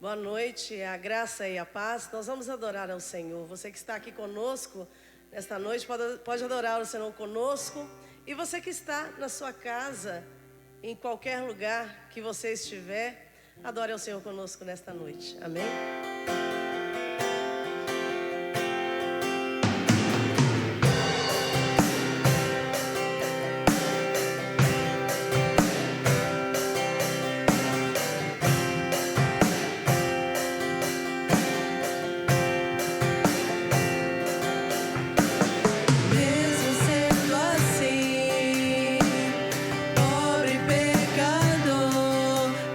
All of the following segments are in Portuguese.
Boa noite, a graça e a paz. Nós vamos adorar ao Senhor. Você que está aqui conosco nesta noite, pode adorar o Senhor conosco. E você que está na sua casa, em qualquer lugar que você estiver, adore ao Senhor conosco nesta noite. Amém?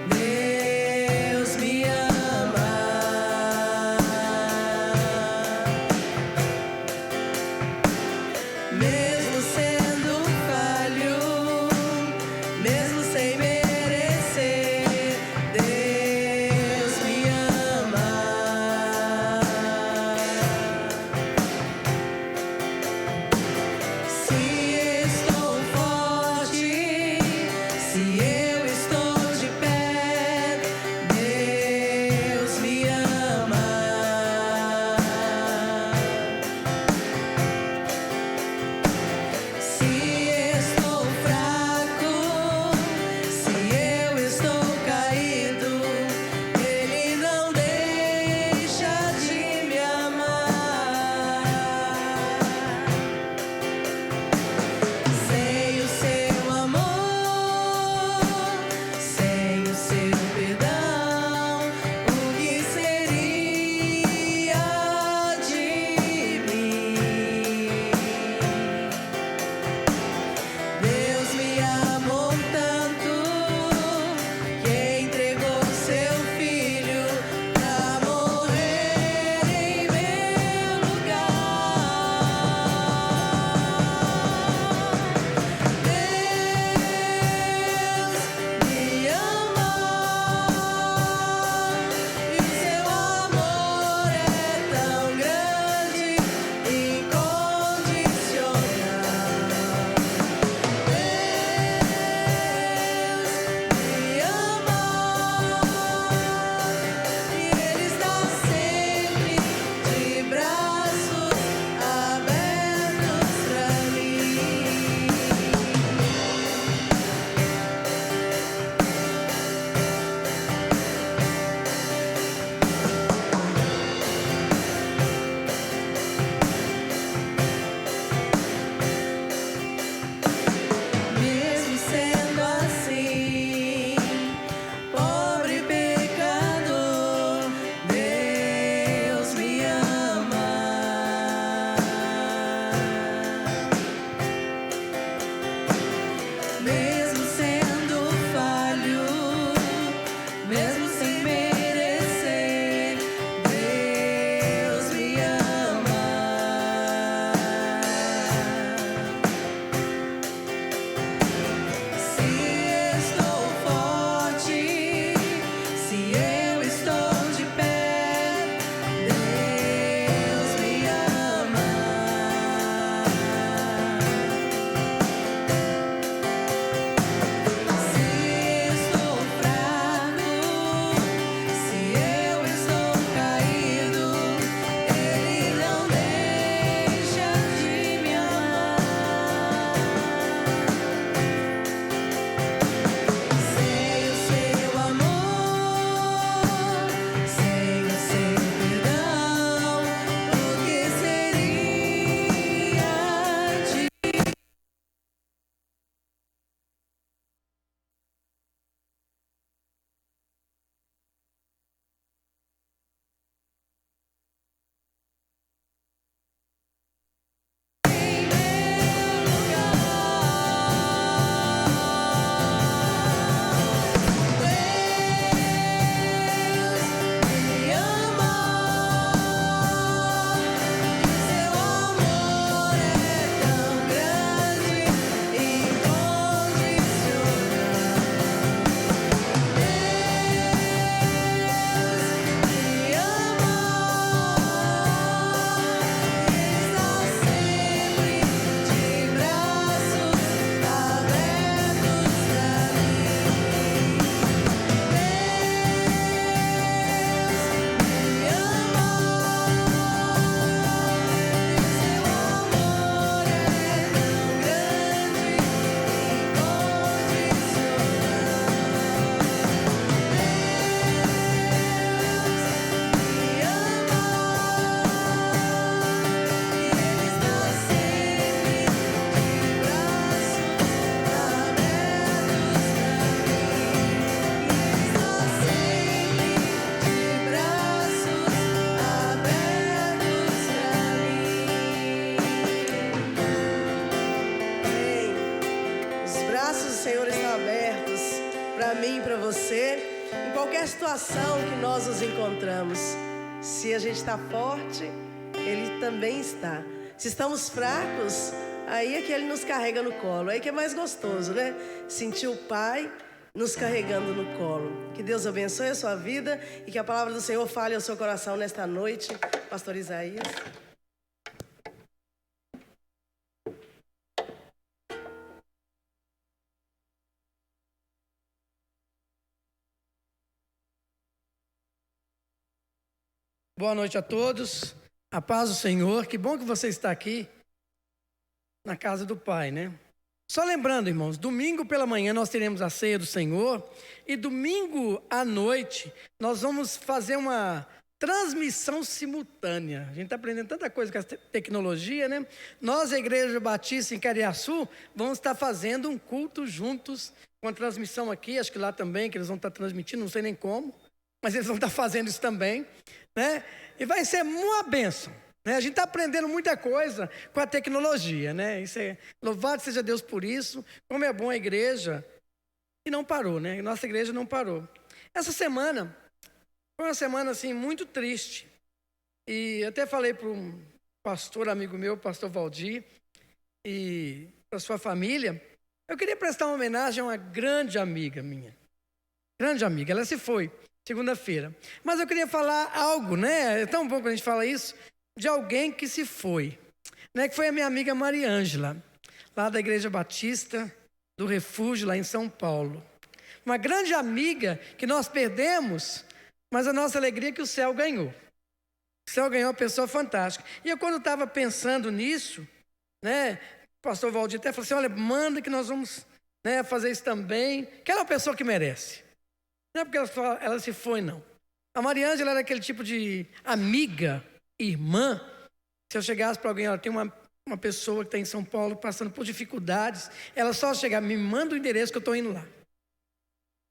Deus me ama. Senhor estão abertos para mim e para você, em qualquer situação que nós nos encontramos. Se a gente está forte, Ele também está. Se estamos fracos, aí é que Ele nos carrega no colo. Aí que é mais gostoso, né? Sentir o Pai nos carregando no colo. Que Deus abençoe a sua vida e que a palavra do Senhor fale ao seu coração nesta noite. Pastor Isaías. Boa noite a todos, a paz do Senhor, que bom que você está aqui na casa do Pai, né? Só lembrando, irmãos, domingo pela manhã nós teremos a ceia do Senhor e domingo à noite nós vamos fazer uma transmissão simultânea. A gente está aprendendo tanta coisa com a tecnologia, né? Nós, a Igreja Batista em Cariaçu, vamos estar fazendo um culto juntos, com a transmissão aqui, acho que lá também, que eles vão estar transmitindo, não sei nem como, mas eles vão estar fazendo isso também, né? E vai ser uma bênção, né? A gente está aprendendo muita coisa com a tecnologia, né? Louvado seja Deus por isso. Como é bom a igreja, e não parou, né? Nossa igreja não parou. Essa semana foi uma semana assim muito triste. E até falei para um pastor amigo meu, pastor Valdir, e para sua família, eu queria prestar uma homenagem a uma grande amiga minha. Grande amiga, ela se foi segunda-feira. Mas eu queria falar algo, né? É tão bom quando a gente fala isso, de alguém que se foi, né? Que foi a minha amiga Mariângela, lá da Igreja Batista do Refúgio, lá em São Paulo. Uma grande amiga que nós perdemos, mas a nossa alegria é que o céu ganhou. O céu ganhou uma pessoa fantástica. E eu, quando estava pensando nisso, né? O pastor Valdir até falou assim: olha, manda que nós vamos, né, fazer isso também. Que ela é uma pessoa que merece. Não é porque ela se foi, não. A Mariângela era aquele tipo de amiga, irmã. Se eu chegasse para alguém, ela tem uma pessoa que está em São Paulo passando por dificuldades, ela só chegar, me manda o endereço que eu estou indo lá.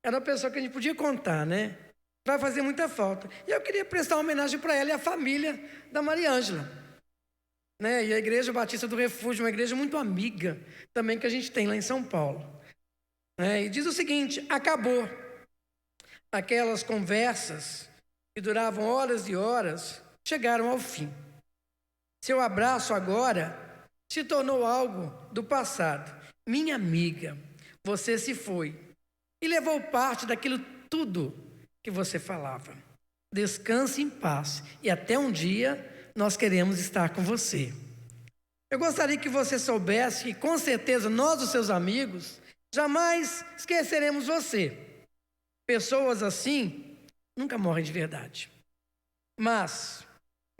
Era uma pessoa que a gente podia contar, né? Vai fazer muita falta. E eu queria prestar uma homenagem para ela e a família da Mariângela, né? E a Igreja Batista do Refúgio, uma igreja muito amiga também que a gente tem lá em São Paulo, né? E diz o seguinte: acabou. Aquelas conversas que duravam horas e horas chegaram ao fim. Seu abraço agora se tornou algo do passado. Minha amiga, você se foi e levou parte daquilo tudo que você falava. Descanse em paz e até um dia nós queremos estar com você. Eu gostaria que você soubesse que com certeza nós, os seus amigos, jamais esqueceremos você. Pessoas assim nunca morrem de verdade. Mas,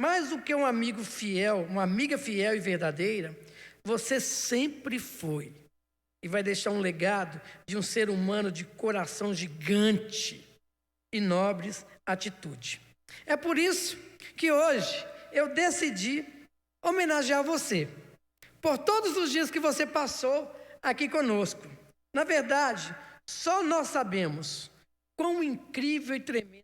mais do que um amigo fiel, uma amiga fiel e verdadeira, você sempre foi e vai deixar um legado de um ser humano de coração gigante e nobres atitude. É por isso que hoje eu decidi homenagear você por todos os dias que você passou aqui conosco. Na verdade, só nós sabemos quão incrível e tremendo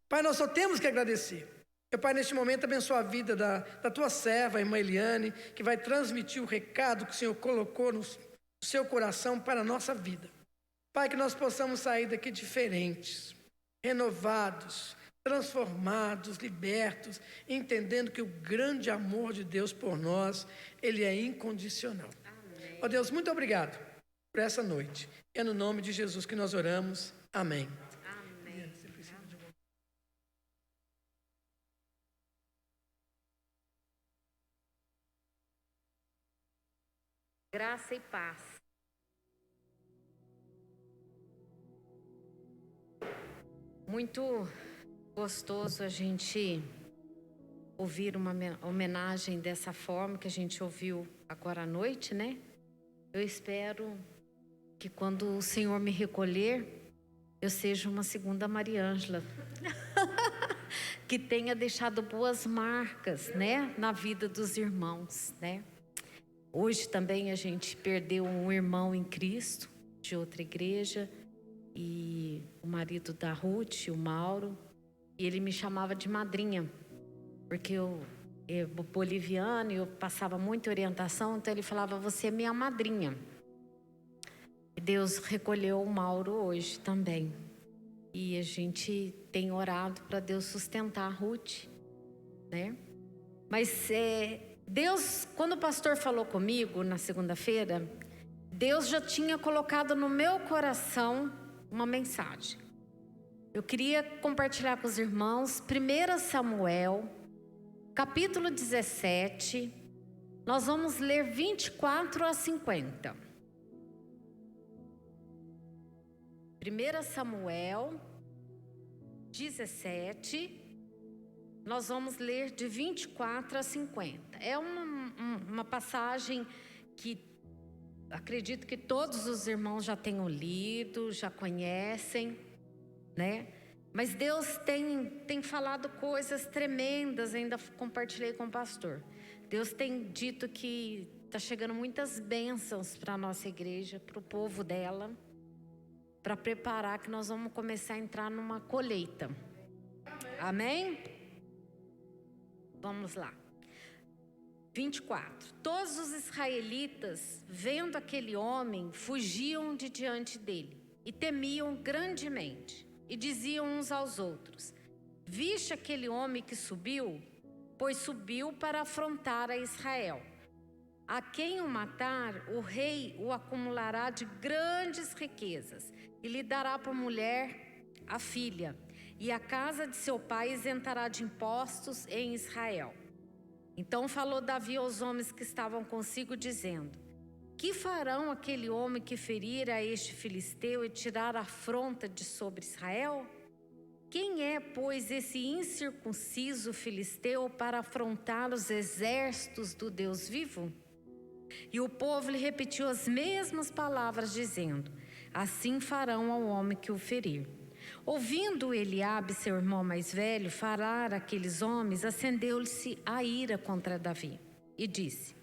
Pai, nós só temos que agradecer. Meu Pai, neste momento abençoa a vida da tua serva, a irmã Eliane, que vai transmitir o recado que o Senhor colocou no seu coração para a nossa vida. Pai, que nós possamos sair daqui diferentes, renovados, transformados, libertos, entendendo que o grande amor de Deus por nós, Ele é incondicional. Ó Deus, muito obrigado por essa noite. É no nome de Jesus que nós oramos. Amém. Amém. Graça e paz. Muito gostoso a gente ouvir uma homenagem dessa forma que a gente ouviu agora à noite, né? Eu espero que quando o Senhor me recolher, eu seja uma segunda Mariângela, que tenha deixado boas marcas, né, na vida dos irmãos, né? Hoje também a gente perdeu um irmão em Cristo, de outra igreja, e o marido da Ruth, o Mauro, e ele me chamava de madrinha, porque eu boliviano, eu passava muita orientação, então ele falava, você é minha madrinha. E Deus recolheu o Mauro hoje também. E a gente tem orado para Deus sustentar a Ruth, né? Mas Deus, quando o pastor falou comigo na segunda-feira, Deus já tinha colocado no meu coração uma mensagem. Eu queria compartilhar com os irmãos 1 Samuel, capítulo 17, nós vamos ler 24 a 50. 1 Samuel 17, nós vamos ler de 24 a 50. É uma passagem que acredito que todos os irmãos já tenham lido, já conhecem, né? Mas Deus tem falado coisas tremendas, ainda compartilhei com o pastor. Deus tem dito que está chegando muitas bênçãos para a nossa igreja, para o povo dela, para preparar que nós vamos começar a entrar numa colheita. Amém? Vamos lá. 24. Todos os israelitas, vendo aquele homem, fugiam de diante dele e temiam grandemente. E diziam uns aos outros, viste aquele homem que subiu? Pois subiu para afrontar a Israel. A quem o matar, o rei o acumulará de grandes riquezas e lhe dará por mulher a filha. E a casa de seu pai isentará de impostos em Israel. Então falou Davi aos homens que estavam consigo, dizendo, que farão aquele homem que ferir a este filisteu e tirar a afronta de sobre Israel? Quem é, pois, esse incircunciso filisteu para afrontar os exércitos do Deus vivo? E o povo lhe repetiu as mesmas palavras, dizendo, assim farão ao homem que o ferir. Ouvindo Eliabe, seu irmão mais velho, falar aqueles homens, acendeu-lhe-se a ira contra Davi. E disse,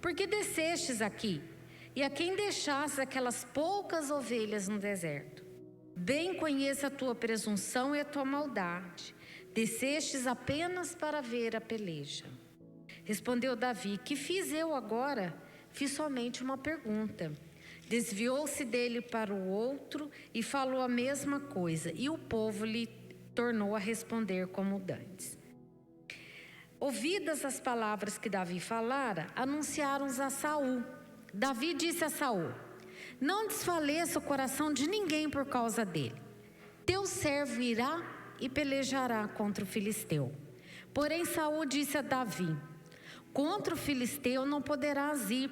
por que descestes aqui? E a quem deixaste aquelas poucas ovelhas no deserto? Bem conheço a tua presunção e a tua maldade. Descestes apenas para ver a peleja. Respondeu Davi, que fiz eu agora? Fiz somente uma pergunta. Desviou-se dele para o outro e falou a mesma coisa. E o povo lhe tornou a responder como dantes. Ouvidas as palavras que Davi falara, anunciaram-as a Saul. Davi disse a Saul, não desfaleça o coração de ninguém por causa dele. Teu servo irá e pelejará contra o filisteu. Porém Saul disse a Davi, contra o filisteu não poderás ir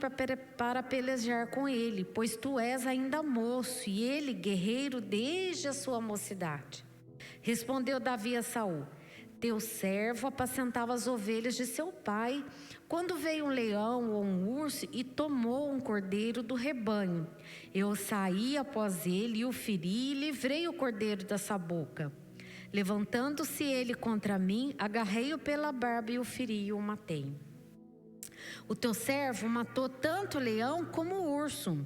para pelejar com ele, pois tu és ainda moço e ele guerreiro desde a sua mocidade. Respondeu Davi a Saul, teu servo apacentava as ovelhas de seu pai, quando veio um leão ou um urso e tomou um cordeiro do rebanho. Eu saí após ele e o feri e livrei o cordeiro dessa boca. Levantando-se ele contra mim, agarrei-o pela barba e o feri e o matei. O teu servo matou tanto o leão como o urso.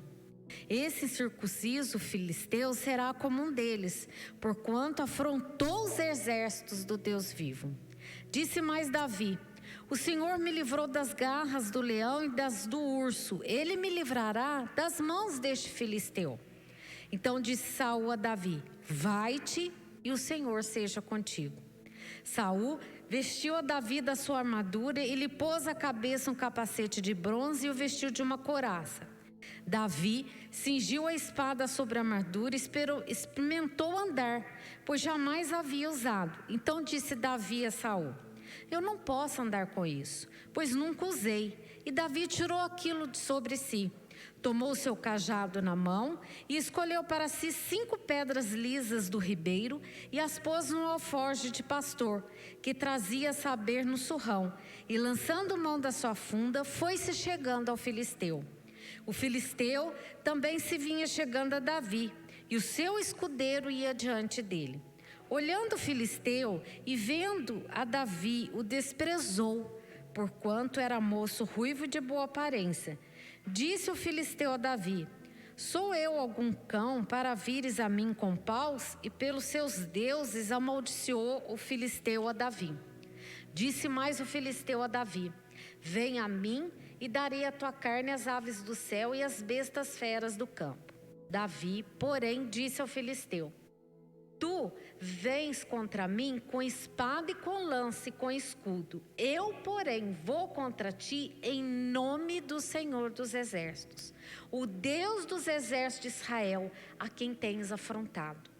Esse incircunciso filisteu será como um deles, porquanto afrontou os exércitos do Deus vivo. Disse mais Davi: o Senhor me livrou das garras do leão e das do urso. Ele me livrará das mãos deste filisteu. Então disse Saul a Davi: vai-te e o Senhor seja contigo. Saul vestiu a Davi da sua armadura e lhe pôs à cabeça um capacete de bronze e o vestiu de uma couraça. Davi cingiu a espada sobre a armadura e experimentou andar, pois jamais havia usado. Então disse Davi a Saul: eu não posso andar com isso, pois nunca usei. E Davi tirou aquilo de sobre si. Tomou seu cajado na mão e escolheu para si 5 pedras lisas do ribeiro e as pôs no alforje de pastor, que trazia saber no surrão. E lançando mão da sua funda, foi-se chegando ao filisteu. O filisteu também se vinha chegando a Davi, e o seu escudeiro ia diante dele. Olhando o filisteu e vendo a Davi, o desprezou, porquanto era moço ruivo de boa aparência. Disse o filisteu a Davi: sou eu algum cão para vires a mim com paus? E pelos seus deuses amaldiçoou o filisteu a Davi. Disse mais o filisteu a Davi: vem a mim e darei a tua carne às aves do céu e às bestas feras do campo. Davi, porém, disse ao filisteu: tu vens contra mim com espada e com lança e com escudo. Eu, porém, vou contra ti em nome do Senhor dos Exércitos, o Deus dos exércitos de Israel, a quem tens afrontado.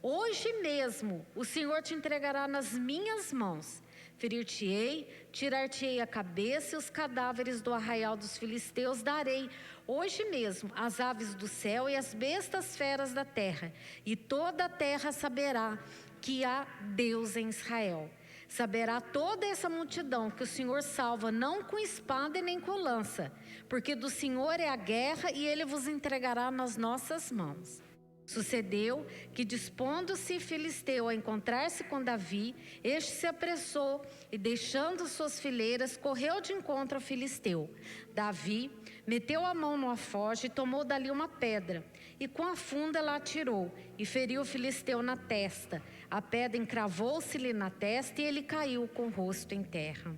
Hoje mesmo o Senhor te entregará nas minhas mãos. Ferir-te-ei, tirar-te-ei a cabeça e os cadáveres do arraial dos filisteus darei hoje mesmo às aves do céu e às bestas feras da terra. E toda a terra saberá que há Deus em Israel. Saberá toda essa multidão que o Senhor salva não com espada e nem com lança, porque do Senhor é a guerra e Ele vos entregará nas nossas mãos. Sucedeu que, dispondo-se filisteu a encontrar-se com Davi, este se apressou e, deixando suas fileiras, correu de encontro ao filisteu. Davi meteu a mão no alforje e tomou dali uma pedra, e com a funda ela atirou, e feriu o filisteu na testa. A pedra encravou-se-lhe na testa e ele caiu com o rosto em terra.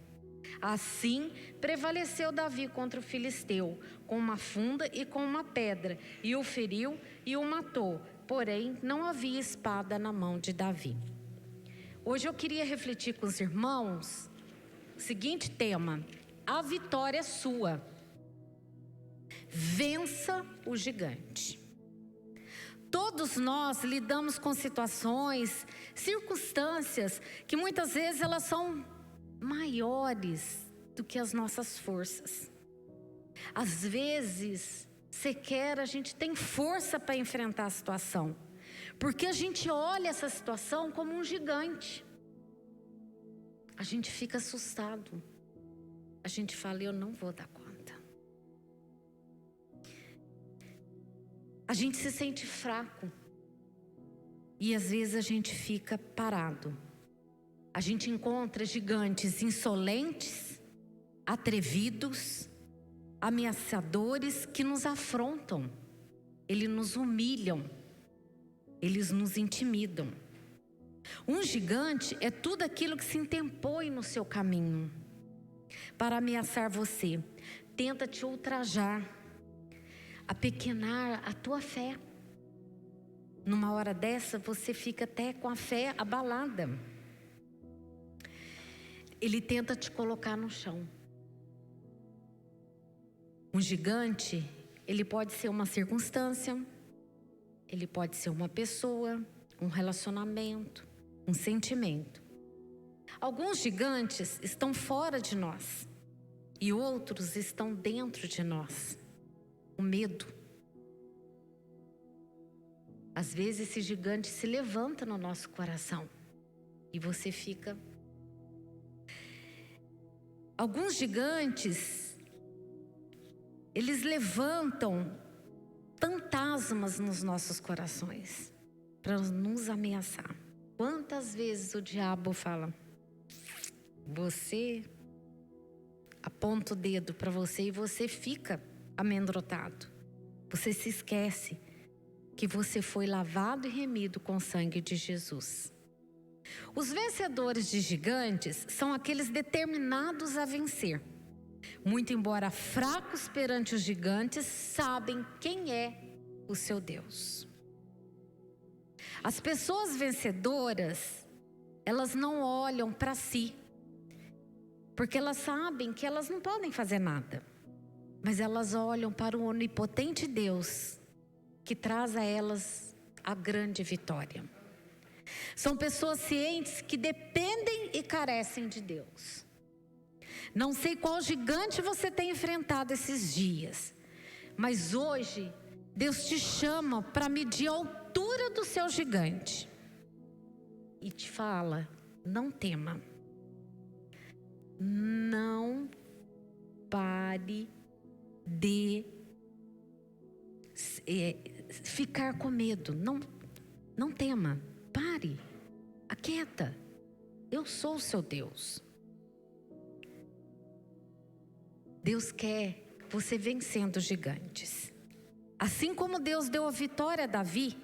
Assim prevaleceu Davi contra o filisteu, com uma funda e com uma pedra, e o feriu e o matou, porém não havia espada na mão de Davi. Hoje eu queria refletir com os irmãos o seguinte tema: a vitória é sua. Vença o gigante. Todos nós lidamos com situações, circunstâncias que muitas vezes elas são maiores do que as nossas forças. Às vezes, sequer a gente tem força para enfrentar a situação, porque a gente olha essa situação como um gigante. A gente fica assustado. A gente fala: eu não vou dar conta. A gente se sente fraco. E às vezes a gente fica parado. A gente encontra gigantes insolentes, atrevidos, ameaçadores que nos afrontam. Eles nos humilham. Eles nos intimidam. Um gigante é tudo aquilo que se interpõe no seu caminho para ameaçar você. Tenta te ultrajar, apequenar a tua fé. Numa hora dessa você fica até com a fé abalada. Ele tenta te colocar no chão. Um gigante, ele pode ser uma circunstância, ele pode ser uma pessoa, um relacionamento, um sentimento. Alguns gigantes estão fora de nós e outros estão dentro de nós. O medo. Às vezes esse gigante se levanta no nosso coração e você fica... Alguns gigantes, eles levantam fantasmas nos nossos corações para nos ameaçar. Quantas vezes o diabo fala: você aponta o dedo para você e você fica amedrontado, você se esquece que você foi lavado e remido com o sangue de Jesus. Os vencedores de gigantes são aqueles determinados a vencer. Muito embora fracos perante os gigantes, sabem quem é o seu Deus. As pessoas vencedoras, elas não olham para si, porque elas sabem que elas não podem fazer nada. Mas elas olham para o onipotente Deus, que traz a elas a grande vitória. São pessoas cientes que dependem e carecem de Deus. Não sei qual gigante você tem enfrentado esses dias, mas hoje Deus te chama para medir a altura do seu gigante e te fala: não tema, não pare de ficar com medo, não tema, pare, aquieta, eu sou o seu Deus. Deus quer você vencendo os gigantes. Assim como Deus deu a vitória a Davi,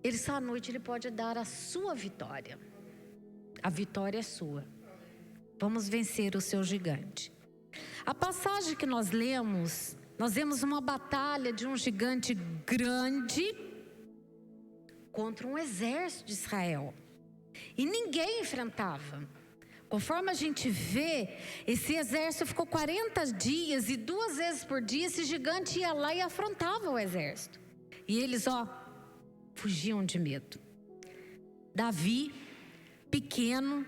essa noite Ele pode dar a sua vitória. A vitória é sua. Vamos vencer o seu gigante. A passagem que nós lemos, nós vemos uma batalha de um gigante grande contra um exército de Israel. E ninguém enfrentava. Conforme a gente vê, esse exército ficou 40 dias e 2 vezes por dia esse gigante ia lá e afrontava o exército. E eles, fugiam de medo. Davi, pequeno,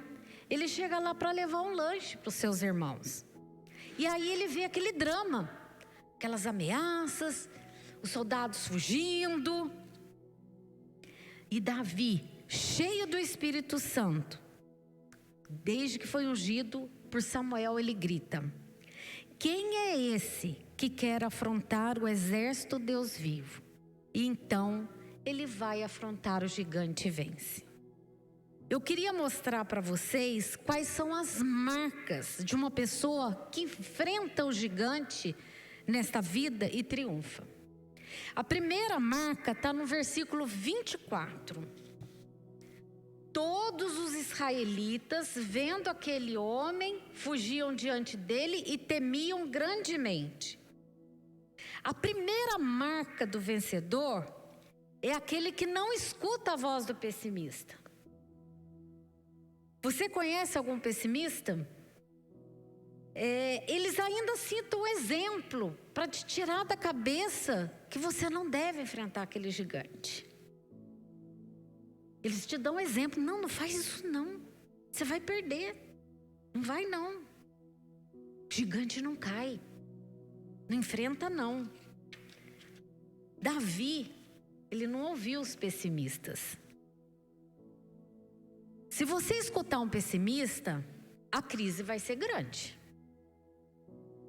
ele chega lá para levar um lanche para os seus irmãos. E aí ele vê aquele drama, aquelas ameaças, os soldados fugindo. E Davi, cheio do Espírito Santo, desde que foi ungido por Samuel, ele grita: quem é esse que quer afrontar o exército Deus vivo? E então ele vai afrontar o gigante e vence. Eu queria mostrar para vocês quais são as marcas de uma pessoa que enfrenta o gigante nesta vida e triunfa. A primeira marca está no versículo 24. Todos os israelitas, vendo aquele homem, fugiam diante dele e temiam grandemente. A primeira marca do vencedor é aquele que não escuta a voz do pessimista. Você conhece algum pessimista? Eles ainda citam o exemplo para te tirar da cabeça que você não deve enfrentar aquele gigante. Eles te dão um exemplo: não faz isso não, você vai perder, não vai não, o gigante não cai, não enfrenta não. Davi, ele não ouviu os pessimistas. Se você escutar um pessimista, a crise vai ser grande.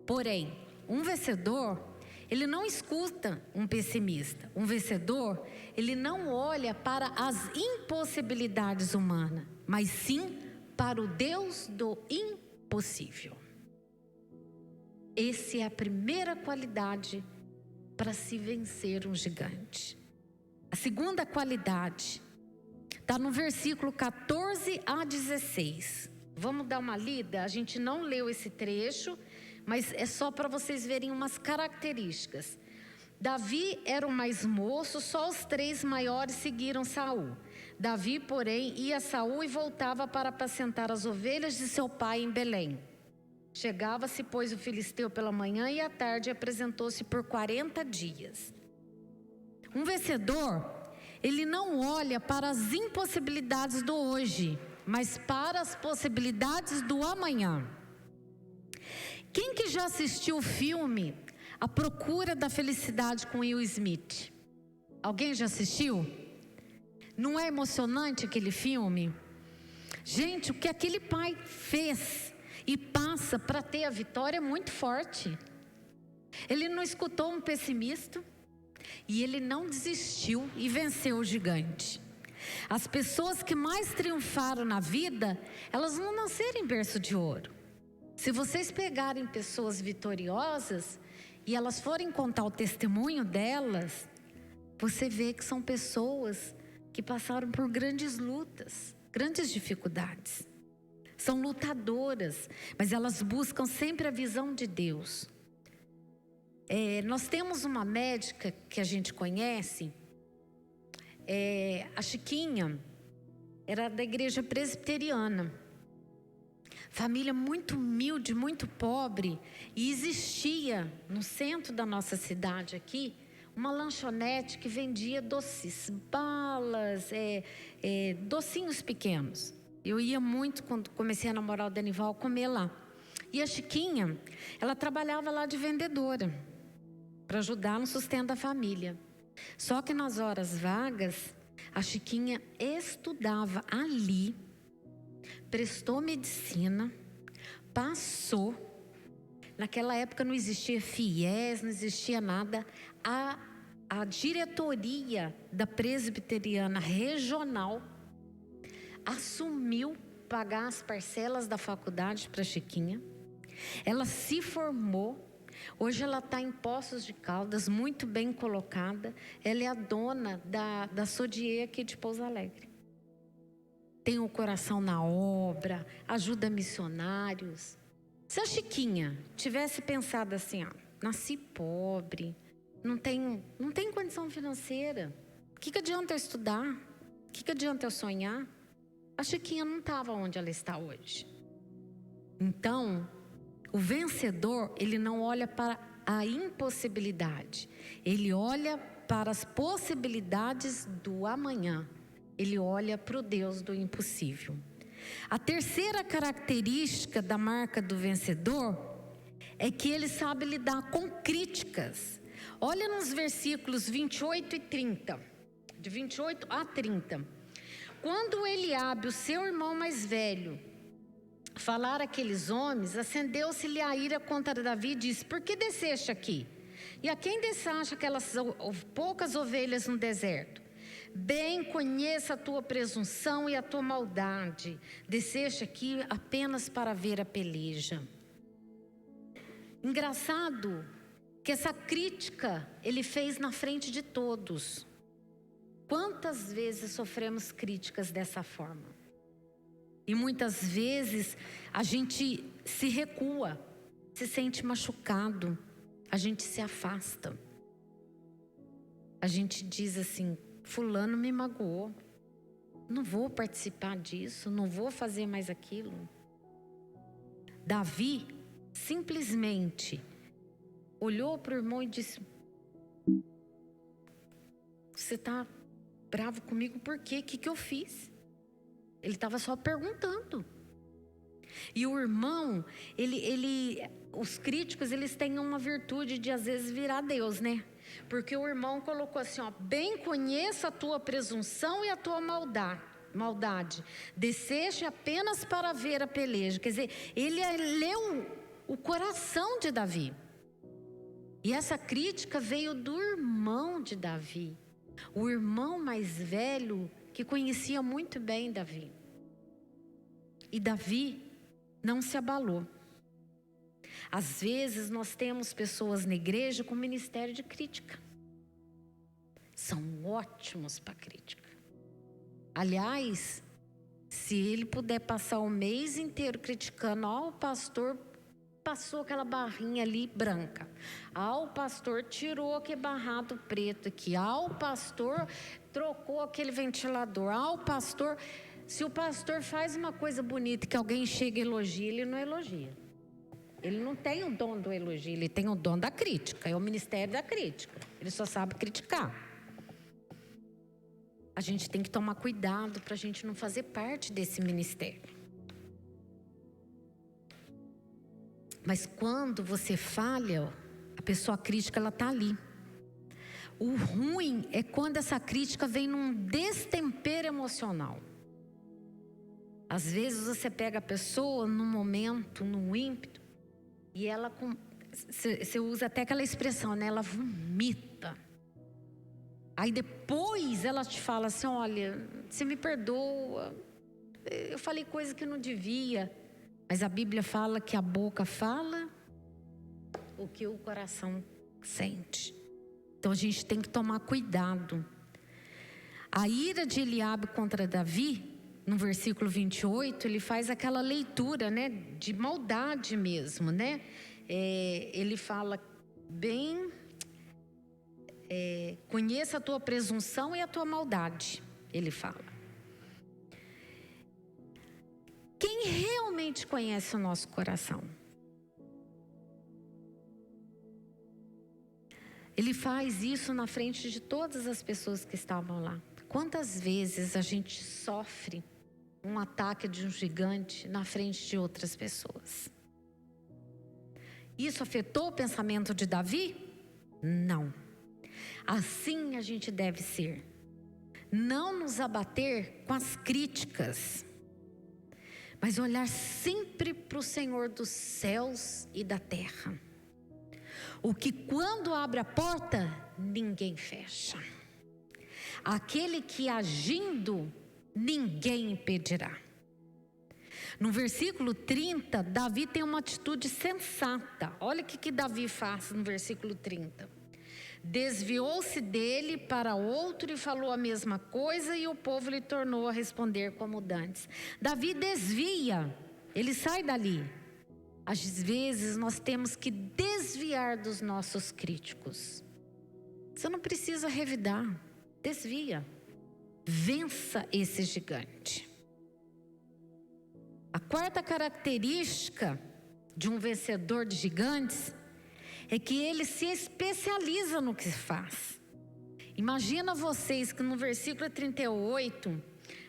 Porém, um vencedor, ele não escuta um pessimista. Um vencedor, ele não olha para as impossibilidades humanas, mas sim para o Deus do impossível. Essa é a primeira qualidade para se vencer um gigante. A segunda qualidade está no versículo 14 a 16. Vamos dar uma lida? A gente não leu esse trecho, mas é só para vocês verem umas características. Davi era o mais moço, só os 3 maiores seguiram Saul. Davi, porém, ia a Saul e voltava para apacentar as ovelhas de seu pai em Belém. Chegava-se, pois, o filisteu pela manhã e à tarde apresentou-se por 40 dias. Um vencedor, ele não olha para as impossibilidades do hoje, mas para as possibilidades do amanhã. Quem que já assistiu o filme A Procura da Felicidade com Will Smith? Alguém já assistiu? Não é emocionante aquele filme? Gente, o que aquele pai fez e passa para ter a vitória é muito forte. Ele não escutou um pessimista e ele não desistiu e venceu o gigante. As pessoas que mais triunfaram na vida, elas não nasceram em berço de ouro. Se vocês pegarem pessoas vitoriosas, e elas forem contar o testemunho delas, você vê que são pessoas que passaram por grandes lutas, grandes dificuldades. São lutadoras, mas elas buscam sempre a visão de Deus. Nós temos uma médica que a gente conhece, a Chiquinha, era da igreja presbiteriana. Família muito humilde, muito pobre, e existia no centro da nossa cidade aqui uma lanchonete que vendia doces, balas, docinhos pequenos. Eu ia muito, quando comecei a namorar o Denival, comer lá. E a Chiquinha, ela trabalhava lá de vendedora, para ajudar no sustento da família. Só que nas horas vagas, a Chiquinha estudava ali, prestou medicina, passou. Naquela época não existia FIES, não existia nada. A diretoria da presbiteriana regional assumiu pagar as parcelas da faculdade para a Chiquinha. Ela se formou. Hoje ela está em Poços de Caldas, muito bem colocada. Ela é a dona da Sodier aqui de Pouso Alegre. Tem o coração na obra, ajuda missionários. Se a Chiquinha tivesse pensado assim, nasci pobre, não tem condição financeira, o que adianta eu estudar? O que adianta eu sonhar? A Chiquinha não estava onde ela está hoje. Então, o vencedor, ele não olha para a impossibilidade, ele olha para as possibilidades do amanhã, ele olha para o Deus do impossível. A terceira característica da marca do vencedor é que ele sabe lidar com críticas. Olha nos versículos 28 e 30, de 28 a 30. Quando Eliabe, o seu irmão mais velho, falar aqueles homens, acendeu-se-lhe a ira contra Davi e disse: por que desceste aqui? E a quem deixaste aquelas poucas ovelhas no deserto? Bem conheça a tua presunção e a tua maldade. Desceste aqui apenas para ver a peleja. Engraçado que essa crítica ele fez na frente de todos. Quantas vezes sofremos críticas dessa forma? E muitas vezes a gente se recua, se sente machucado, a gente se afasta. A gente diz assim: fulano me magoou, não vou participar disso, não vou fazer mais aquilo. Davi simplesmente olhou para o irmão e disse: você está bravo comigo por quê? O que eu fiz? Ele estava só perguntando. E o irmão, os críticos, eles têm uma virtude de às vezes virar Deus, né? Porque o irmão colocou assim, bem conheça a tua presunção e a tua maldade. Desceste apenas para ver a peleja. Quer dizer, ele leu o coração de Davi. E essa crítica veio do irmão de Davi. O irmão mais velho que conhecia muito bem Davi. E Davi não se abalou. Às vezes nós temos pessoas na igreja com ministério de crítica. São ótimos para crítica. Aliás, se ele puder passar o mês inteiro criticando, o pastor passou aquela barrinha ali branca. O pastor tirou aquele barrado preto aqui. O pastor trocou aquele ventilador. O pastor... Se o pastor faz uma coisa bonita que alguém chega e elogia, ele não elogia. Ele não tem o dom do elogio, ele tem o dom da crítica. É o ministério da crítica. Ele só sabe criticar. A gente tem que tomar cuidado para a gente não fazer parte desse ministério. Mas quando você falha, a pessoa crítica, ela está ali. O ruim é quando essa crítica vem num destempero emocional. Às vezes você pega a pessoa num momento, num ímpeto, e ela, você usa até aquela expressão, né? Ela vomita. Aí depois ela te fala assim: olha, você me perdoa, eu falei coisa que não devia. Mas a Bíblia fala que a boca fala o que o coração sente. Então a gente tem que tomar cuidado. A ira de Eliabe contra Davi, no versículo 28, ele faz aquela leitura, né, de maldade mesmo, né? Ele fala bem, conheça a tua presunção e a tua maldade, ele fala. Quem realmente conhece o nosso coração? Ele faz isso na frente de todas as pessoas que estavam lá. Quantas vezes a gente sofre um ataque de um gigante na frente de outras pessoas? Isso afetou o pensamento de Davi? Não. Assim a gente deve ser. Não nos abater com as críticas, mas olhar sempre para o Senhor dos céus e da terra. O que quando abre a porta, ninguém fecha. Aquele que agindo, ninguém impedirá. No versículo 30, Davi tem uma atitude sensata. Olha o que Davi faz no versículo 30. Desviou-se dele para outro e falou a mesma coisa, e o povo lhe tornou a responder como dantes. Davi desvia, ele sai dali. Às vezes nós temos que desviar dos nossos críticos. Você não precisa revidar, desvia. Vença esse gigante. A quarta característica de um vencedor de gigantes é que ele se especializa no que faz. Imagina vocês que no versículo 38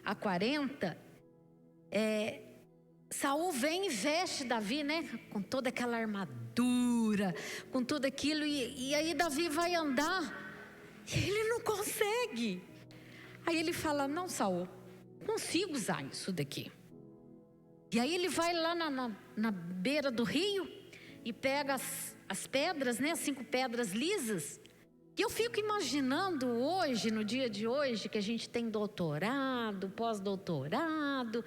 a 40, Saul vem e veste Davi, né? Com toda aquela armadura, com tudo aquilo, e aí Davi vai andar, e ele não consegue. Aí ele fala, não, Saul, consigo usar isso daqui. E aí ele vai lá na beira do rio e pega as pedras, né? 5 pedras lisas. E eu fico imaginando hoje, no dia de hoje, que a gente tem doutorado, pós-doutorado,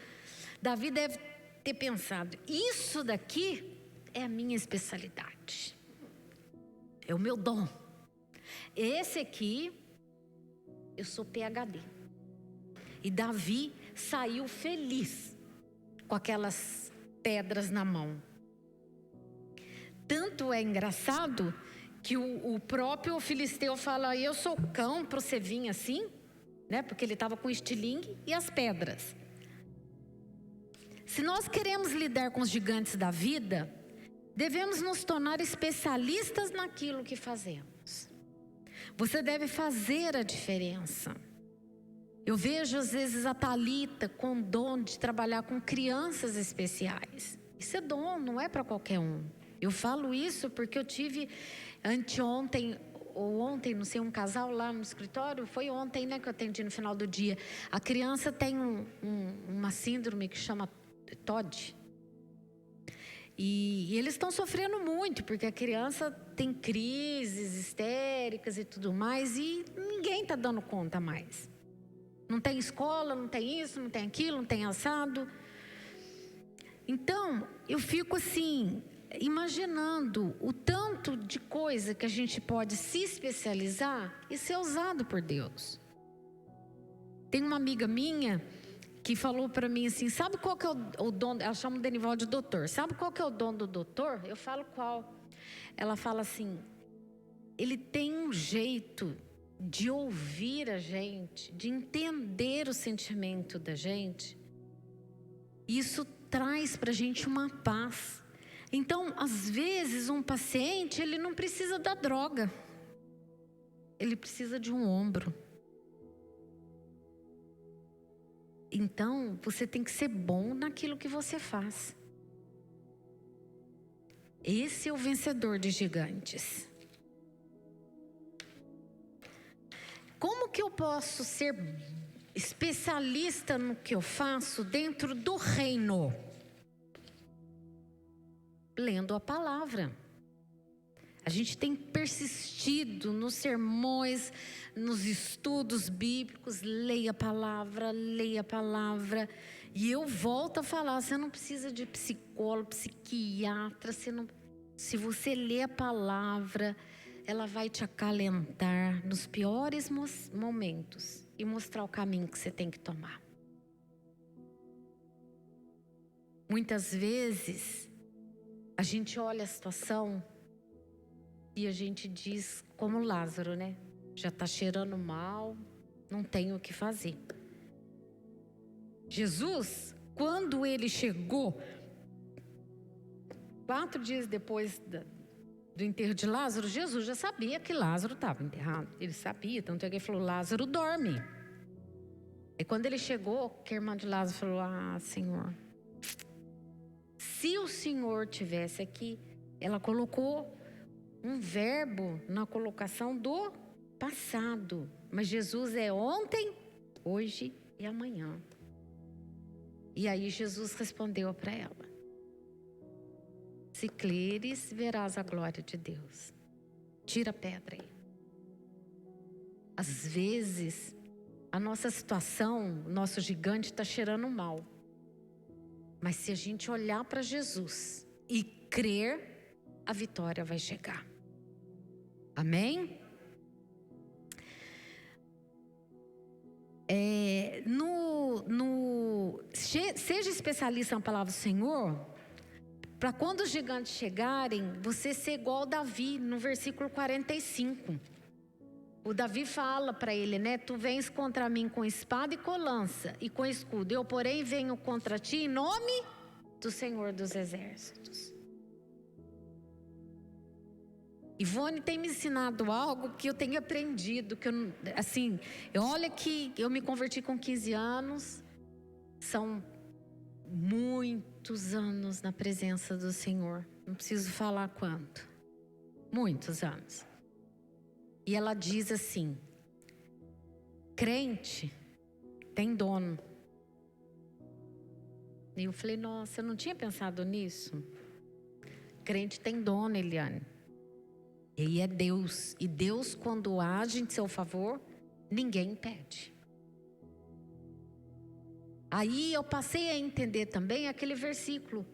Davi deve ter pensado, isso daqui é a minha especialidade. É o meu dom. Esse aqui, eu sou PhD. E Davi saiu feliz com aquelas pedras na mão. Tanto é engraçado que o próprio filisteu fala, eu sou cão para você vir assim, né? Porque ele estava com o estilingue e as pedras. Se nós queremos lidar com os gigantes da vida, devemos nos tornar especialistas naquilo que fazemos. Você deve fazer a diferença. Eu vejo às vezes a Thalita com o dom de trabalhar com crianças especiais. Isso é dom, não é para qualquer um. Eu falo isso porque eu tive anteontem ou ontem, não sei, um casal lá no escritório. Foi ontem, né, que eu atendi no final do dia. A criança tem uma síndrome que chama TOD. E eles estão sofrendo muito, porque a criança tem crises histéricas e tudo mais, e ninguém está dando conta mais. Não tem escola, não tem isso, não tem aquilo, não tem assado. Então, eu fico assim, imaginando o tanto de coisa que a gente pode se especializar e ser usado por Deus. Tem uma amiga minha que falou para mim assim, sabe qual que é o dom, ela chama o Denival de doutor, sabe qual que é o dom do doutor? Eu falo qual? Ela fala assim, ele tem um jeito de ouvir a gente, de entender o sentimento da gente. Isso traz para a gente uma paz. Então, às vezes, um paciente, ele não precisa da droga. Ele precisa de um ombro. Então, você tem que ser bom naquilo que você faz. Esse é o vencedor de gigantes. Como que eu posso ser especialista no que eu faço dentro do reino? Lendo a palavra. A gente tem persistido nos sermões, nos estudos bíblicos. Leia a palavra, leia a palavra. E eu volto a falar, você não precisa de psicólogo, psiquiatra. Se você lê a palavra, ela vai te acalentar nos piores momentos e mostrar o caminho que você tem que tomar. Muitas vezes, a gente olha a situação e a gente diz, como Lázaro, né? Já está cheirando mal, não tem o que fazer. Jesus, quando ele chegou, 4 dias depois do enterro de Lázaro, Jesus já sabia que Lázaro estava enterrado. Ele sabia, tanto é que ele falou, Lázaro dorme. E quando ele chegou, que a irmã de Lázaro falou, Senhor, se o Senhor tivesse aqui, ela colocou um verbo na colocação do passado. Mas Jesus é ontem, hoje e amanhã. E aí Jesus respondeu para ela, se creres, verás a glória de Deus. Tira a pedra aí. Às vezes, a nossa situação, o nosso gigante está cheirando mal. Mas se a gente olhar para Jesus e crer, a vitória vai chegar. Amém? Seja especialista na palavra do Senhor, para quando os gigantes chegarem, você ser igual Davi, no versículo 45. O Davi fala para ele, né? Tu vens contra mim com espada e com lança e com escudo. Eu, porém, venho contra ti em nome do Senhor dos Exércitos. Ivone tem me ensinado algo que eu tenho aprendido, que olha que eu me converti com 15 anos, são muitos anos na presença do Senhor, não preciso falar quanto, muitos anos. E ela diz assim, crente tem dono. E eu falei, nossa, eu não tinha pensado nisso. Crente tem dono, Eliane. E é Deus. E Deus, quando age em seu favor, ninguém impede. Aí eu passei a entender também aquele versículo,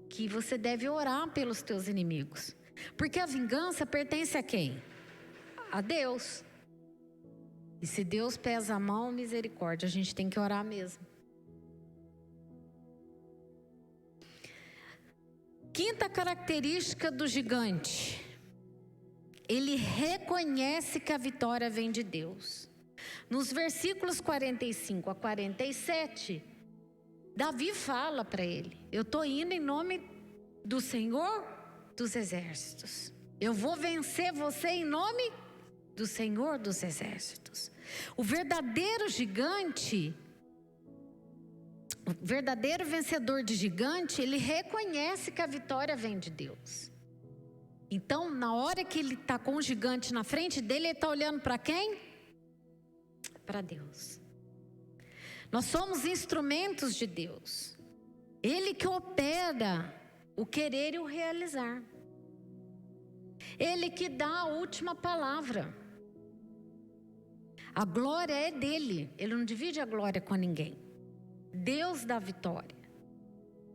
que você deve orar pelos teus inimigos. Porque a vingança pertence a quem? A Deus. E se Deus pesa a mão, misericórdia, a gente tem que orar mesmo. Quinta característica do gigante. Ele reconhece que a vitória vem de Deus. Nos versículos 45 a 47, Davi fala para ele, eu estou indo em nome do Senhor dos Exércitos. Eu vou vencer você em nome do Senhor dos Exércitos. O verdadeiro gigante, o verdadeiro vencedor de gigante, ele reconhece que a vitória vem de Deus. Então, na hora que ele está com o gigante na frente dele, ele está olhando para quem? Para Deus. Nós somos instrumentos de Deus. Ele que opera o querer e o realizar. Ele que dá a última palavra. A glória é dele. Ele não divide a glória com ninguém. Deus dá a vitória.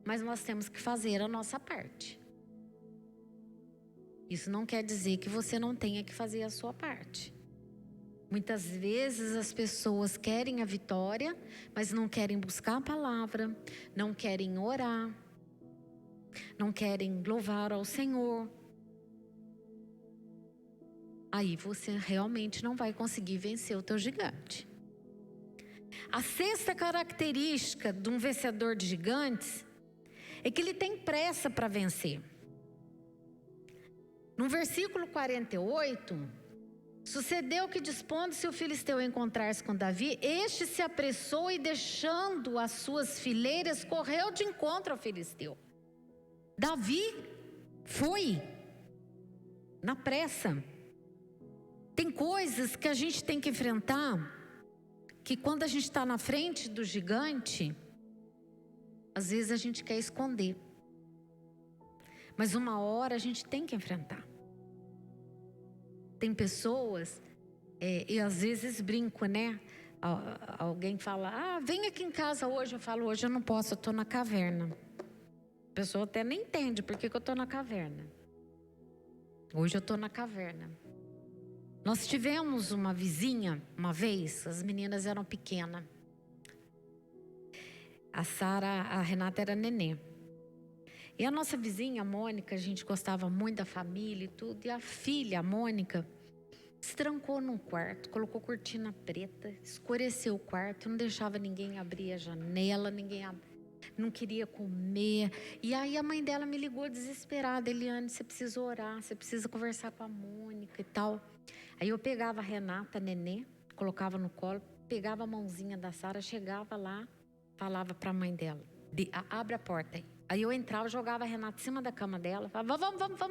Mas nós temos que fazer a nossa parte. Isso não quer dizer que você não tenha que fazer a sua parte. Muitas vezes as pessoas querem a vitória, mas não querem buscar a palavra, não querem orar, não querem louvar ao Senhor. Aí você realmente não vai conseguir vencer o teu gigante. A sexta característica de um vencedor de gigantes é que ele tem pressa para vencer. No versículo 48, sucedeu que, dispondo-se o filisteu a encontrar-se com Davi, este se apressou e, deixando as suas fileiras, correu de encontro ao filisteu. Davi foi na pressa. Tem coisas que a gente tem que enfrentar, que quando a gente está na frente do gigante, às vezes a gente quer esconder. Mas uma hora a gente tem que enfrentar. Tem pessoas, e às vezes brinco, né? Alguém fala, vem aqui em casa hoje. Eu falo, hoje eu não posso, eu estou na caverna. A pessoa até nem entende por que eu estou na caverna. Hoje eu estou na caverna. Nós tivemos uma vizinha, uma vez, as meninas eram pequenas. A Renata era nenê. E a nossa vizinha, a Mônica, a gente gostava muito da família e tudo. E a filha, a Mônica, se trancou num quarto, colocou cortina preta, escureceu o quarto, não deixava ninguém abrir a janela, não queria comer. E aí a mãe dela me ligou desesperada: Eliane, você precisa orar, você precisa conversar com a Mônica e tal. Aí eu pegava a Renata, a nenê, colocava no colo, pegava a mãozinha da Sara, chegava lá, falava para a mãe dela: abre a porta aí. Aí eu entrava, jogava a Renata em cima da cama dela, falava: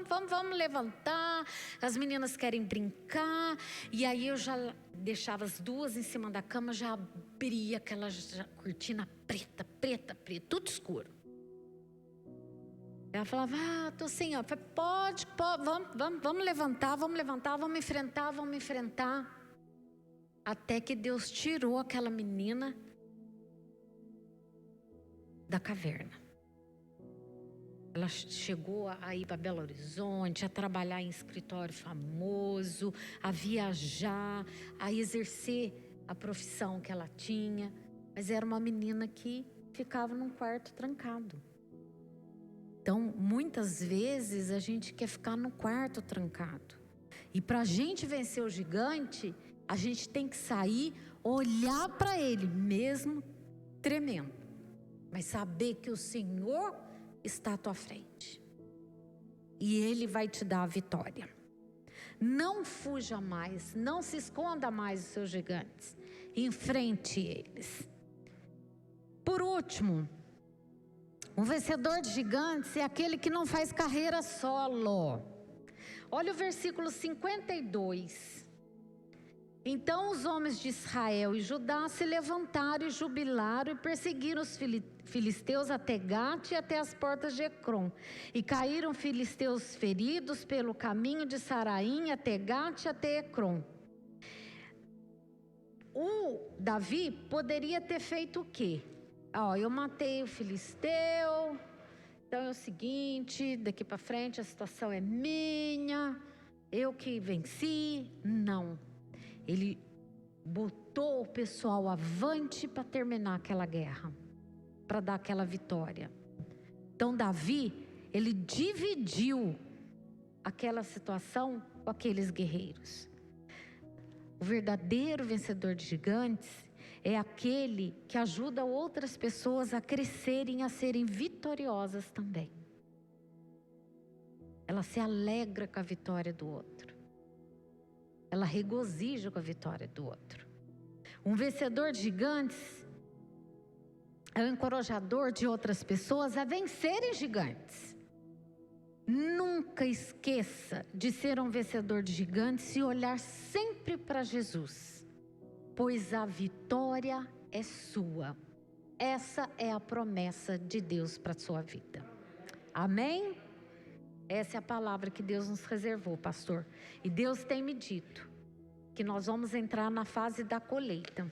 vamos levantar, as meninas querem brincar. E aí eu já deixava as duas em cima da cama, já abria aquela cortina preta, tudo escuro. Ela falava: tô sem, ó. Pode, vamos levantar, vamos enfrentar. Até que Deus tirou aquela menina da caverna. Ela chegou a ir para Belo Horizonte, a trabalhar em escritório famoso, a viajar, a exercer a profissão que ela tinha. Mas era uma menina que ficava num quarto trancado. Então, muitas vezes a gente quer ficar no quarto trancado. E para a gente vencer o gigante, a gente tem que sair, olhar para ele, mesmo tremendo. Mas saber que o Senhor está à tua frente. E Ele vai te dar a vitória. Não fuja mais, não se esconda mais dos seus gigantes. Enfrente eles. Por último, um vencedor de gigantes é aquele que não faz carreira solo. Olha o versículo 52. Então os homens de Israel e Judá se levantaram e jubilaram e perseguiram os filisteus até Gate e até as portas de Ecrom. E caíram filisteus feridos pelo caminho de Saraim até Gate e até Ecrom. O Davi poderia ter feito o quê? Eu matei o filisteu, então é o seguinte, daqui para frente a situação é minha, eu que venci. Não. Ele botou o pessoal avante para terminar aquela guerra, para dar aquela vitória. Então Davi, ele dividiu aquela situação com aqueles guerreiros. O verdadeiro vencedor de gigantes é aquele que ajuda outras pessoas a crescerem, a serem vitoriosas também. Ela se alegra com a vitória do outro. Ela regozija com a vitória do outro. Um vencedor de gigantes é o encorajador de outras pessoas a vencerem gigantes. Nunca esqueça de ser um vencedor de gigantes e olhar sempre para Jesus, pois a vitória é sua. Essa é a promessa de Deus para a sua vida. Amém? Essa é a palavra que Deus nos reservou, pastor. E Deus tem me dito que nós vamos entrar na fase da colheita.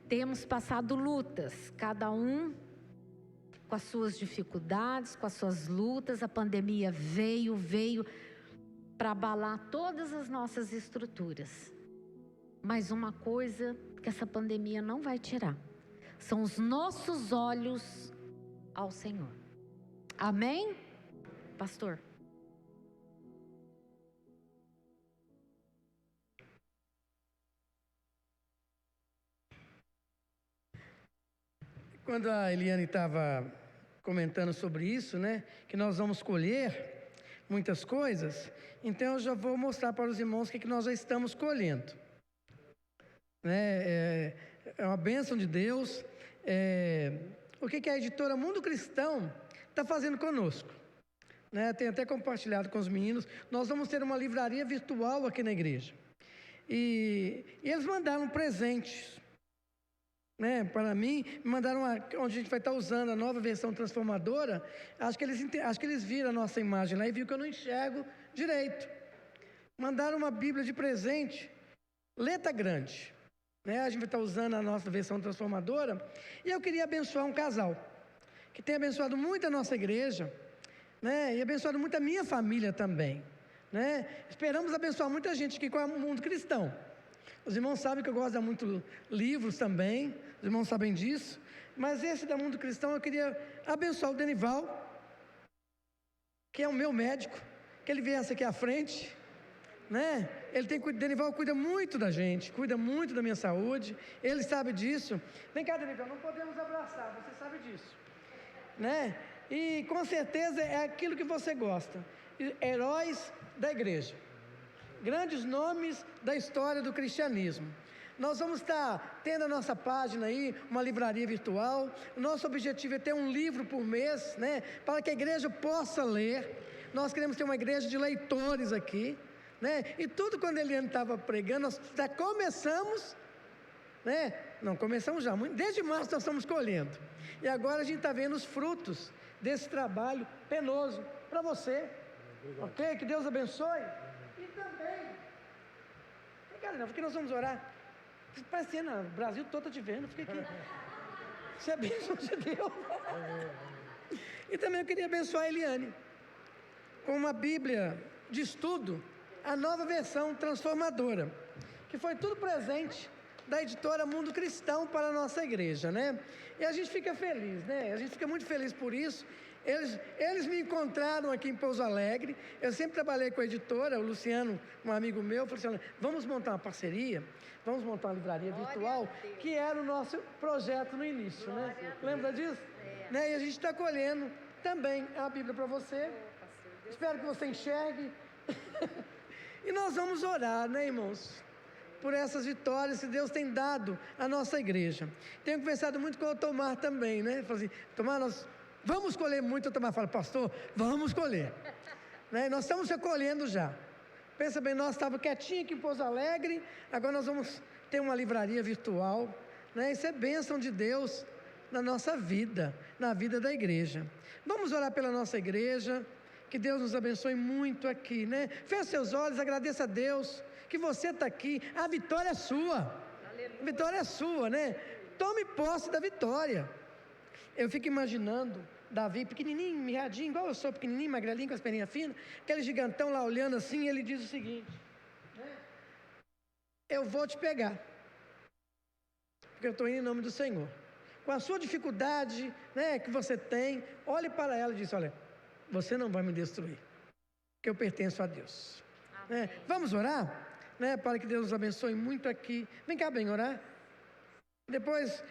Temos passado lutas, cada um com as suas dificuldades, com as suas lutas. A pandemia veio para abalar todas as nossas estruturas. Mas uma coisa que essa pandemia não vai tirar são os nossos olhos ao Senhor. Amém? Pastor. Quando a Eliane estava comentando sobre isso, né, que nós vamos colher muitas coisas, então eu já vou mostrar para os irmãos o que nós já estamos colhendo. É uma bênção de Deus. O que a editora Mundo Cristão está fazendo conosco? Tenho até compartilhado com os meninos. Nós vamos ter uma livraria virtual aqui na igreja. E eles mandaram presentes, para mim. Mandaram onde a gente vai estar usando a nova versão transformadora. Acho que eles viram a nossa imagem lá e viram que eu não enxergo direito. Mandaram uma Bíblia de presente, letra grande. A gente vai estar usando a nossa versão transformadora. E eu queria abençoar um casal que tem abençoado muito a nossa igreja, e abençoado muito a minha família também. né? Esperamos abençoar muita gente aqui com o mundo cristão. Os irmãos sabem que eu gosto de dar muito livros também, os irmãos sabem disso, mas esse da mundo cristão eu queria abençoar o Denival, que é o meu médico, que ele viesse aqui à frente, né? Denival cuida muito da gente, cuida muito da minha saúde, ele sabe disso. Vem cá, Denival, não podemos abraçar, você sabe disso, né? E com certeza é aquilo que você gosta, heróis da igreja, grandes nomes da história do cristianismo. Nós vamos estar tendo a nossa página aí, uma livraria virtual. O nosso objetivo é ter um livro por mês, né, para que a igreja possa ler. Nós queremos ter uma igreja de leitores aqui, né? E tudo quando a Eliane estava pregando, nós já começamos, né? Não, começamos já, desde março nós estamos colhendo. E agora a gente está vendo os frutos desse trabalho penoso para você. Ok? Que Deus abençoe. E também, cara, porque nós vamos orar. Parecendo, o Brasil todo está te vendo, fica aqui. Isso é bênção de Deus. E também eu queria abençoar a Eliane com uma Bíblia de estudo, a nova versão transformadora, que foi tudo presente da editora Mundo Cristão para a nossa igreja, né? E a gente fica feliz, né? A gente fica muito feliz por isso. Eles me encontraram aqui em Pouso Alegre. Eu sempre trabalhei com a editora, o Luciano, um amigo meu, falou assim: vamos montar uma parceria, vamos montar uma livraria virtual, que era o nosso projeto no início, né? Lembra disso? Né? E a gente está colhendo também a Bíblia para você. Espero que você enxergue. E nós vamos orar, né, irmãos, por essas vitórias que Deus tem dado à nossa igreja. Tenho conversado muito com o Tomar também, né? Falei assim: Tomar, nós vamos colher muito. O Tomar fala: pastor, vamos colher, né? Nós estamos recolhendo já. Pensa bem, nós estávamos quietinhos aqui em Pouso Alegre, agora nós vamos ter uma livraria virtual, né? Isso é bênção de Deus na nossa vida, na vida da igreja. Vamos orar pela nossa igreja, que Deus nos abençoe muito aqui, né? Feche seus olhos, agradeça a Deus que você está aqui. A vitória é sua. A vitória é sua, né? Tome posse da vitória. Eu fico imaginando Davi, pequenininho, mirradinho, igual eu sou, pequenininho, magrelinho, com as perninhas finas, aquele gigantão lá olhando assim, ele diz o seguinte, né? Eu vou te pegar, porque eu estou indo em nome do Senhor. Com a sua dificuldade, né, que você tem, olhe para ela e diz: olha, você não vai me destruir, porque eu pertenço a Deus. Né? Vamos orar, né, para que Deus nos abençoe muito aqui. Vem cá, bem, orar. Depois,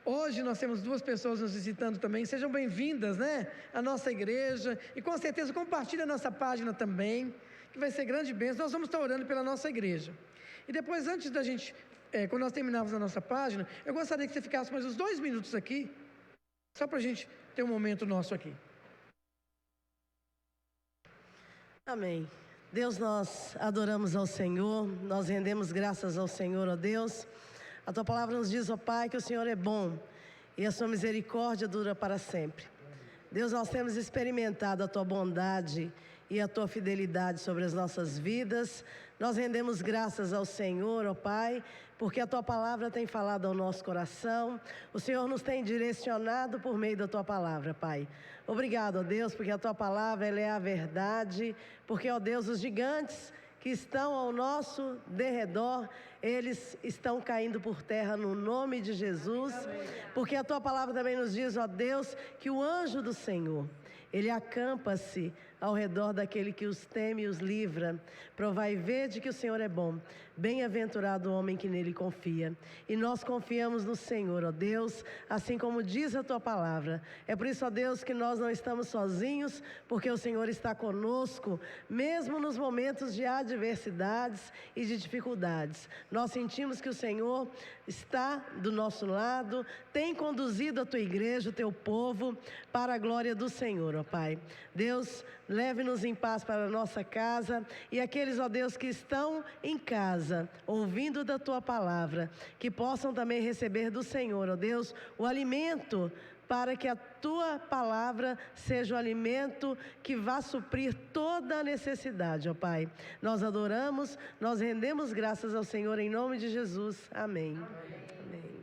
hoje nós temos 2 pessoas nos visitando também. Sejam bem-vindas, né, à nossa igreja. E com certeza compartilhe a nossa página também, que vai ser grande bênção. Nós vamos estar orando pela nossa igreja. E depois, antes da gente, quando nós terminarmos a nossa página, eu gostaria que você ficasse mais uns 2 minutos aqui, só para a gente ter um momento nosso aqui. Amém. Deus, nós adoramos ao Senhor, nós rendemos graças ao Senhor, ó Deus. A Tua palavra nos diz, ó Pai, que o Senhor é bom e a Sua misericórdia dura para sempre. Deus, nós temos experimentado a Tua bondade e a Tua fidelidade sobre as nossas vidas. Nós rendemos graças ao Senhor, ó Pai, porque a Tua palavra tem falado ao nosso coração. O Senhor nos tem direcionado por meio da Tua palavra, Pai. Obrigado, ó Deus, porque a Tua palavra, ela é a verdade. Porque, ó Deus, os gigantes que estão ao nosso derredor, eles estão caindo por terra no nome de Jesus. Porque a Tua palavra também nos diz, ó Deus, que o anjo do Senhor, ele acampa-se ao redor daquele que os teme e os livra. Provai e vede que o Senhor é bom. Bem-aventurado o homem que nele confia. E nós confiamos no Senhor, ó Deus, assim como diz a Tua palavra. É por isso, ó Deus, que nós não estamos sozinhos, porque o Senhor está conosco, mesmo nos momentos de adversidades e de dificuldades. Nós sentimos que o Senhor está do nosso lado, tem conduzido a Tua igreja, o Teu povo, para a glória do Senhor, ó Pai. Deus, leve-nos em paz para a nossa casa, e aqueles, ó Deus, que estão em casa, ouvindo da Tua palavra, que possam também receber do Senhor, ó Deus, o alimento, para que a Tua palavra seja o alimento que vá suprir toda a necessidade, ó Pai. Nós adoramos, nós rendemos graças ao Senhor em nome de Jesus. Amém. Amém. Amém.